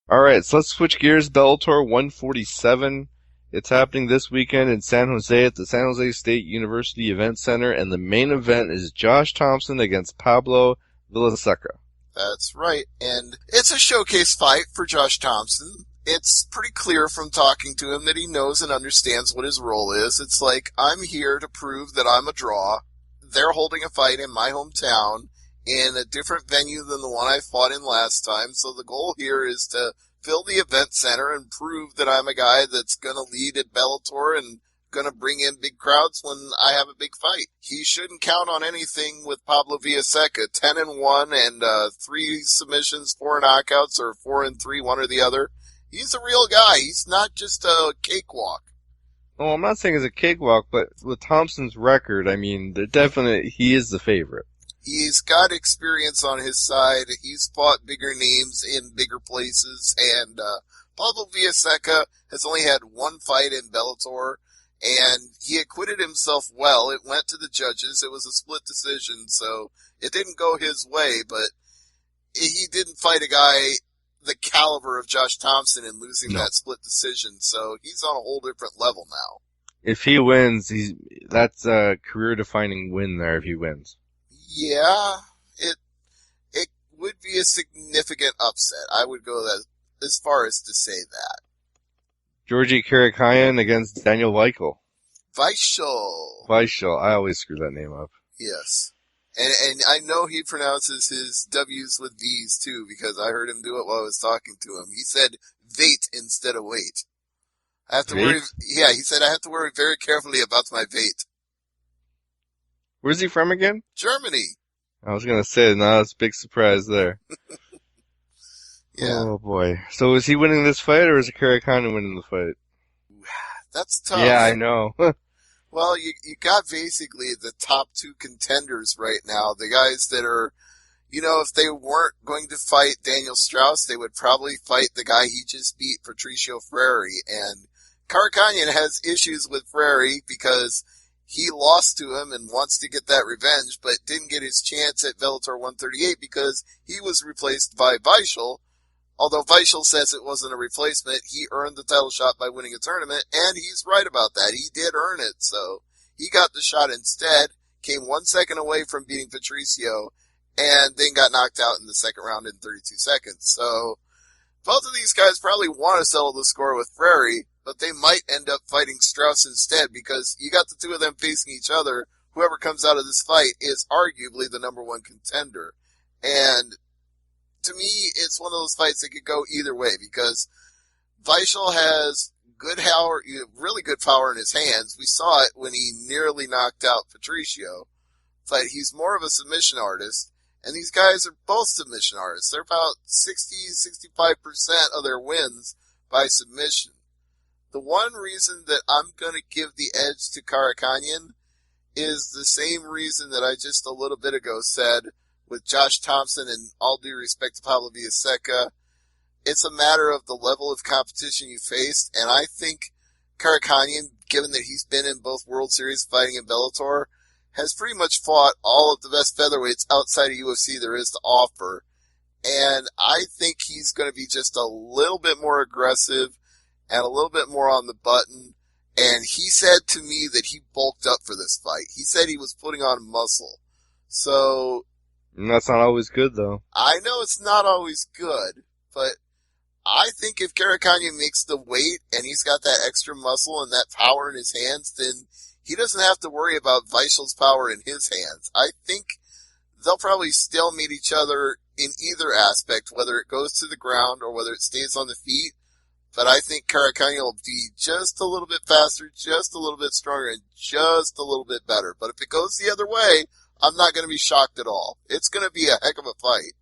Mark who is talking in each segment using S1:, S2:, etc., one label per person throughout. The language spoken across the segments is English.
S1: All right, so let's switch gears. Bellator 147. It's happening this weekend in San Jose at the San Jose State University Event Center, and the main event is Josh Thomson against Pablo Villaseca.
S2: That's right, and it's a showcase fight for Josh Thomson. It's pretty clear from talking to him that he knows and understands what his role is. It's like, I'm here to prove that I'm a draw. They're holding a fight in my hometown in a different venue than the one I fought in last time, so the goal here is to fill the event center and prove that I'm a guy that's going to lead at Bellator and going to bring in big crowds when I have a big fight. He shouldn't count on anything with Pablo Villaseca. 10-1 and 3 submissions, 4 knockouts, or 4-3, one or the other. He's a real guy. He's not just a cakewalk.
S1: Well, I'm not saying it's a cakewalk, but with Thompson's record, I mean, he is the favorite.
S2: He's got experience on his side. He's fought bigger names in bigger places, and Pablo Villaseca has only had one fight in Bellator, and he acquitted himself well. It went to the judges. It was a split decision, so it didn't go his way, but he didn't fight a guy the caliber of Josh Thomson in losing that split decision, so he's on a whole different level now.
S1: If he wins, that's a career-defining win there if he wins.
S2: Yeah, it would be a significant upset. I would go as far as to say that.
S1: Georgi Karakayan against Daniel Weichel.
S2: Weichel.
S1: I always screw that name up.
S2: Yes. And I know he pronounces his W's with V's too, because I heard him do it while I was talking to him. He said vate instead of wait. I have to worry. Yeah, he said I have to worry very carefully about my vate.
S1: Where's he from again?
S2: Germany.
S1: I was gonna say, no, it's a big surprise there.
S2: Yeah.
S1: Oh boy. So is he winning this fight, or is Karakayan winning the fight?
S2: That's tough.
S1: Yeah, I know.
S2: Well, you got basically the top 2 contenders right now. The guys that are, if they weren't going to fight Daniel Strauss, they would probably fight the guy he just beat, Patricio Freire. And Karakayan has issues with Freire because he lost to him and wants to get that revenge, but didn't get his chance at Bellator 138 because he was replaced by Weichel. Although Weichel says it wasn't a replacement, he earned the title shot by winning a tournament, and he's right about that. He did earn it, so he got the shot instead, came 1 second away from beating Patricio, and then got knocked out in the second round in 32 seconds. So both of these guys probably want to settle the score with Freire, but they might end up fighting Strauss instead because you got the two of them facing each other. Whoever comes out of this fight is arguably the number 1 contender. And to me, it's one of those fights that could go either way because Weichel has good power, really good power in his hands. We saw it when he nearly knocked out Patricio, but he's more of a submission artist, and these guys are both submission artists. They're about 60-65% of their wins by submission. The one reason that I'm going to give the edge to Karakayan is the same reason that I just a little bit ago said with Josh Thomson, and all due respect to Pablo Villaseca, it's a matter of the level of competition you faced, and I think Karakayan, given that he's been in both World Series fighting in Bellator, has pretty much fought all of the best featherweights outside of UFC there is to offer, and I think he's going to be just a little bit more aggressive and a little bit more on the button, and he said to me that he bulked up for this fight. He said he was putting on muscle. So
S1: And that's not always good, though.
S2: I know it's not always good, but I think if Karakayan makes the weight and he's got that extra muscle and that power in his hands, then he doesn't have to worry about Weichel's power in his hands. I think they'll probably stalemate each other in either aspect, whether it goes to the ground or whether it stays on the feet. But I think Karakayan will be just a little bit faster, just a little bit stronger, and just a little bit better. But if it goes the other way, I'm not going to be shocked at all. It's going to be a heck of a fight.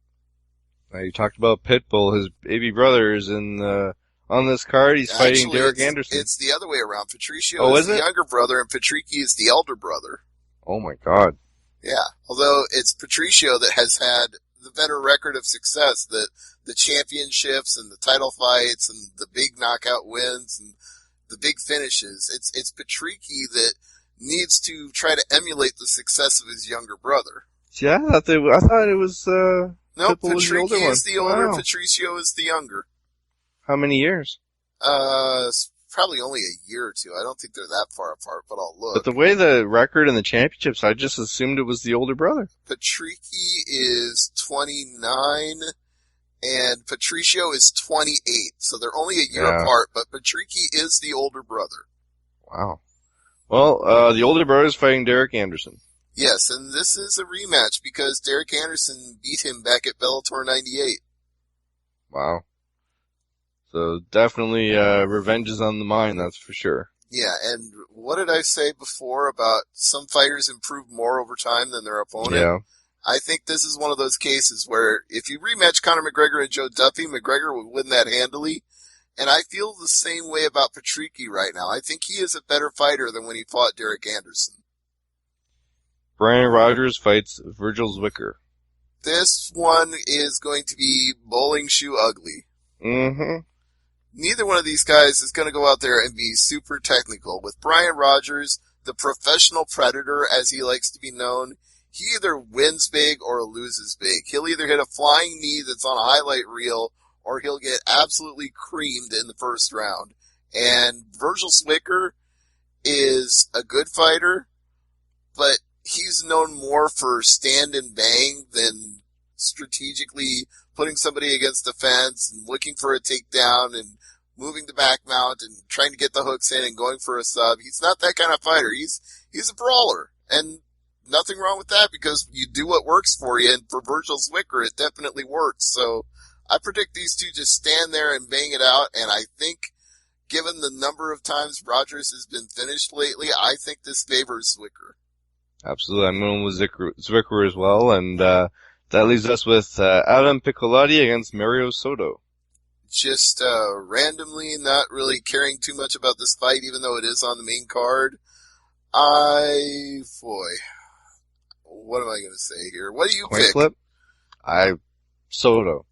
S1: You talked about Pitbull. His baby brother is on this card. He's fighting Derek Anderson.
S2: It's the other way around. Patricio is the younger brother, and Patricky is the elder brother.
S1: Oh, my God.
S2: Yeah, although it's Patricio that has had the better record of success, the championships and the title fights and the big knockout wins and the big finishes. It's Patricky that needs to try to emulate the success of his younger brother.
S1: Yeah, I thought it was
S2: no,
S1: Pitbull was the older
S2: Patricky
S1: one.
S2: is the older,
S1: Wow.
S2: Patricio is the younger.
S1: How many years?
S2: It's probably only a year or two. I don't think they're that far apart, but I'll
S1: But
S2: look.
S1: the way the record and the championships, I just assumed it was the older brother.
S2: Patricky is 29, and Patricio is 28. So they're only a year
S1: Yeah.
S2: apart, but Patricky is the older brother.
S1: Wow. Well, the older brother's fighting Derek Anderson.
S2: Yes, and this is a rematch because Derek Anderson beat him back at Bellator 98.
S1: Wow. So definitely, revenge is on the mind, that's for sure.
S2: Yeah, and what did I say before about some fighters improve more over time than their opponent?
S1: Yeah.
S2: I think this is one of those cases where if you rematch Conor McGregor and Joe Duffy, McGregor would win that handily. And I feel the same way about Patricky right now. I think he is a better fighter than when he fought Derek Anderson.
S1: Brian Rogers fights Virgil Zwicker.
S2: This one is going to be bowling shoe ugly.
S1: Mm-hmm.
S2: Neither one of these guys is going to go out there and be super technical. With Brian Rogers, the professional predator, as he likes to be known, he either wins big or loses big. He'll either hit a flying knee that's on a highlight reel, or he'll get absolutely creamed in the first round. And Virgil Zwicker is a good fighter, but he's known more for stand and bang than strategically putting somebody against the fence and looking for a takedown and moving the back mount and trying to get the hooks in and going for a sub. He's not that kind of fighter. He's a brawler, and nothing wrong with that because you do what works for you, and for Virgil Zwicker, it definitely works. So I predict these two just stand there and bang it out, and I think given the number of times Rogers has been finished lately, I think this favors Zwicker.
S1: Absolutely. I'm going with Zwicker as well, and that leaves us with Adam Piccolotti against Mario Soto.
S2: Just randomly not really caring too much about this fight, even though it is on the main card. What am I going to say here? What do you
S1: Coin
S2: pick?
S1: flip? Soto.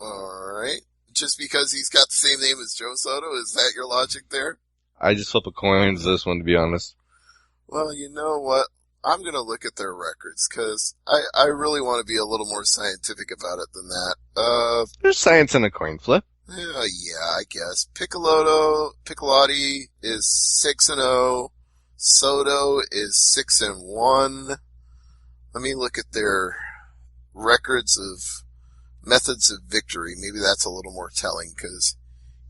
S2: Alright. Just because he's got the same name as Joe Soto? Is that your logic there?
S1: I just flip a coin to this one, to be honest.
S2: Well, you know what? I'm going to look at their records, because I really want to be a little more scientific about it than that.
S1: There's science in a coin flip.
S2: Yeah, I guess. Piccolotti is 6-0. Soto is 6-1. Let me look at their records of methods of victory. Maybe that's a little more telling, because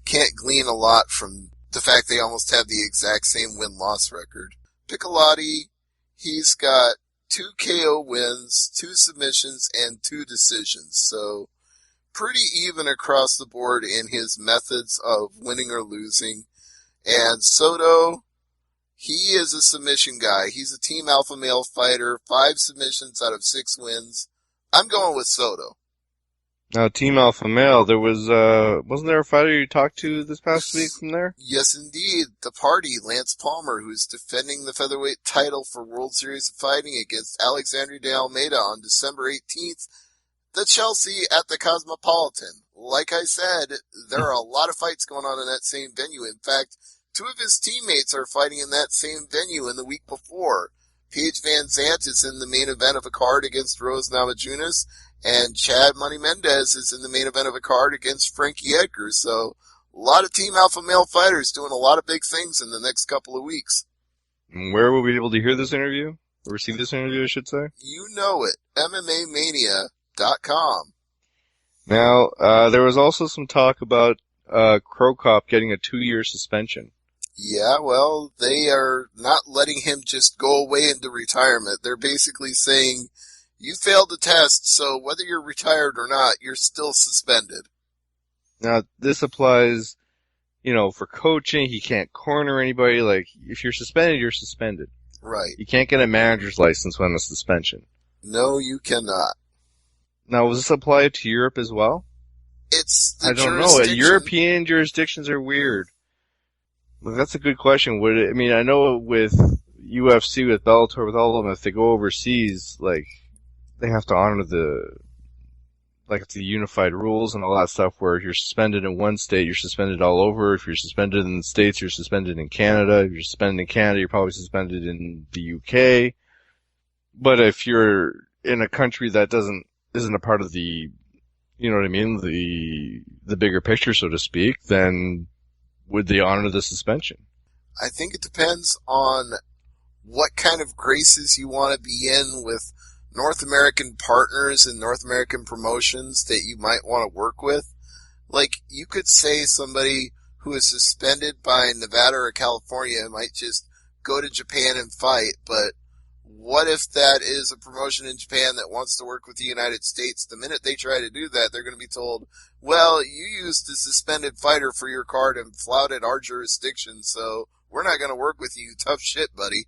S2: can't glean a lot from the fact they almost have the exact same win-loss record. Piccolotti, he's got 2 KO wins, 2 submissions, and 2 decisions. So pretty even across the board in his methods of winning or losing. And Soto, he is a submission guy. He's a team alpha male fighter, 5 submissions out of 6 wins. I'm going with Soto.
S1: Now, Team Alpha Male, there was, wasn't there a fighter you talked to this past week from there?
S2: Yes, indeed. The party, Lance Palmer, who's defending the featherweight title for World Series of Fighting against Alexandre de Almeida on December 18th. The Chelsea at the Cosmopolitan. Like I said, there are a lot of fights going on in that same venue. In fact, 2 of his teammates are fighting in that same venue in the week before. Paige Van Zandt is in the main event of a card against Rose Namajunas, and Chad Money Mendez is in the main event of a card against Frankie Edgar. So a lot of Team Alpha Male fighters doing a lot of big things in the next couple of weeks.
S1: And where will we be able to hear this interview? Or see this interview, I should say?
S2: You know it. MMAmania.com.
S1: Now, there was also some talk about Crow Cop getting a 2-year suspension.
S2: Yeah, well, they are not letting him just go away into retirement. They're basically saying, you failed the test, so whether you're retired or not, you're still suspended.
S1: Now, this applies, for coaching. He can't corner anybody. Like, if you're suspended, you're suspended.
S2: Right.
S1: You can't get a manager's license when a suspension.
S2: No, you cannot.
S1: Now, was this applied to Europe as well?
S2: It's the
S1: I don't know. European jurisdictions are weird. Well, that's a good question. I know with UFC, with Bellator, with all of them, if they go overseas, like, they have to honor the unified rules and all that stuff, where if you're suspended in one state, you're suspended all over. If you're suspended in the States, you're suspended in Canada. If you're suspended in Canada, you're probably suspended in the UK. But if you're in a country that isn't a part of the you know what I mean, the bigger picture, so to speak, then would they honor the suspension?
S2: I think it depends on what kind of graces you want to be in with North American partners and North American promotions that you might want to work with. Like, you could say somebody who is suspended by Nevada or California might just go to Japan and fight, but what if that is a promotion in Japan that wants to work with the United States? The minute they try to do that, they're going to be told, well, you used the suspended fighter for your card and flouted our jurisdiction, so we're not going to work with you. Tough shit, buddy.